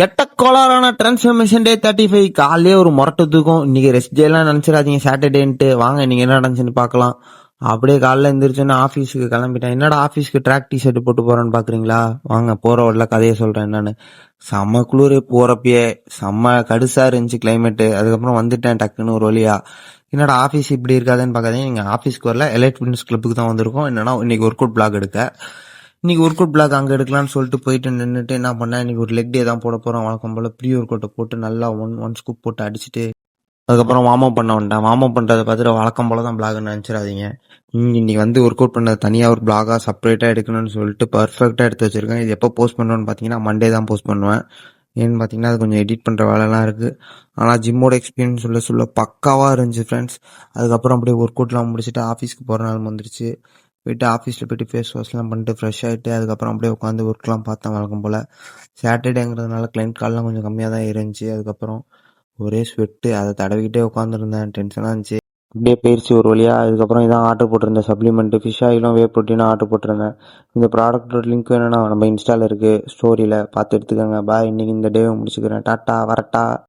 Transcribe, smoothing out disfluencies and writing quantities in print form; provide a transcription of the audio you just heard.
கெட்ட கோளாறான டிரான்ஸ்ஃபர்மேஷன் டே 35 காலையே ஒரு முரட்டு தூக்கம். இன்னைக்கு ரெஸ்ட் டே எல்லாம் நினைச்சிடாதீங்க, சாட்டர்டேன்ட்டு. வாங்க இன்னைக்கு என்ன நடந்துச்சுன்னு பார்க்கலாம். அப்படியே காலைல எந்திரிச்சோன்னா ஆஃபீஸுக்கு கிளம்பிட்டேன். என்னடா ஆஃபீஸ்க்கு ட்ராக் டி ஷர்ட் போட்டு போறேன்னு பாக்குறீங்களா? வாங்க போற வழியில கதையை சொல்றேன் என்னன்னு. செம்ம குளிர் போறப்பயே, செம்ம கடுசா இருந்துச்சு கிளைமேட்டு. அதுக்கப்புறம் வந்துட்டேன் டக்குன்னு ஒரு வழியா. என்னடா ஆஃபீஸ் இப்படி இருக்காதுன்னு பார்க்காதீங்க, நீங்க ஆஃபீஸ்க்கு வரல, எலைட் ஃபிட்னஸ் கிளப்புக்கு தான் வந்திருக்கோம். என்னன்னா இன்னைக்கு ஒர்க் அவுட் பிளாக் எடுக்க. இன்னைக்கு ஒர்க் அவுட் பிளாக் அங்கே எடுக்கலாம்னு சொல்லிட்டு போயிட்டு நின்றுட்டு என்ன பண்ணேன், இன்னைக்கு ஒரு லெக் டே தான் போட போகிறோம். வழக்கம் போல் ப்ரீ ஒர்க் அவுட்டை போட்டு நல்லா ஒன் ஸ்கூப் போட்டு அடிச்சுட்டு அதுக்கப்புறம் வார்ம் அப் பண்ண வந்துட்டேன். வார்ம் அப் பண்ணுறதை பார்த்துட்டு வழக்கம் போல தான் பிளாக்னு நினச்சிடாதீங்க. இன்னைக்கு வந்து ஒர்க் அவுட் பண்ணது தனியாக ஒரு பிளாகாக செப்பரேட்டாக எடுக்கணும்னு சொல்லிட்டு பர்ஃபெக்டாக எடுத்து வச்சிருக்கேன். இது எப்போ போஸ்ட் பண்ணுவேன்னு பார்த்தீங்கன்னா மண்டே தான் போஸ்ட் பண்ணுவேன். ஏன்னு பார்த்தீங்கன்னா அது கொஞ்சம் எடிட் பண்ணுற வேலைலாம் இருக்குது. ஆனால் ஜிம்மோட எக்ஸ்பீரியன்ஸ் சொல்ல பக்காவாக இருந்துச்சு ஃப்ரெண்ட்ஸ். அதுக்கப்புறம் அப்படியே ஒர்க் அவுட்லாம் முடிச்சுட்டு ஆஃபீஸ்க்கு போகிற நாள் வந்துருச்சு. போயிட்டு ஆஃபீஸில் போய்ட்டு ஃபேஸ் வாஷ்லாம் பண்ணிட்டு ஃப்ரெஷ் ஆகிட்டு அதுக்கப்புறம் அப்படியே உட்காந்து ஒர்க்லாம் பார்த்தேன் வழக்கம் போல். சாட்டர்டேங்கிறதுனால கிளைண்ட் கால்லாம் கொஞ்சம் கம்மியாக தான் இருந்துச்சு. அதுக்கப்புறம் ஒரே ஸ்வெட்டு, அதை தடவிக்கிட்டே உட்காந்துருந்தேன், டென்ஷனாக இருந்துச்சு. அப்படியே போயிடுச்சு ஒரு வழியாக. அதுக்கப்புறம் இதான் ஆர்டர் போட்டிருந்தேன், சப்ளிமெண்ட்டு ஃபிஷ் ஆயிலும் வே ப்ரோட்டீனும் ஆர்டர் போட்டிருந்தேன். இந்த ப்ராடக்ட்டோட லிங்க் வேணும்னா நம்ம இன்ஸ்டாவில் இருக்குது, ஸ்டோரியில் பார்த்து எடுத்துக்கோங்க. பாய், இன்னைக்கு இந்த டேவை முடிச்சுக்கிறேன். டாட்டா, வரட்டா.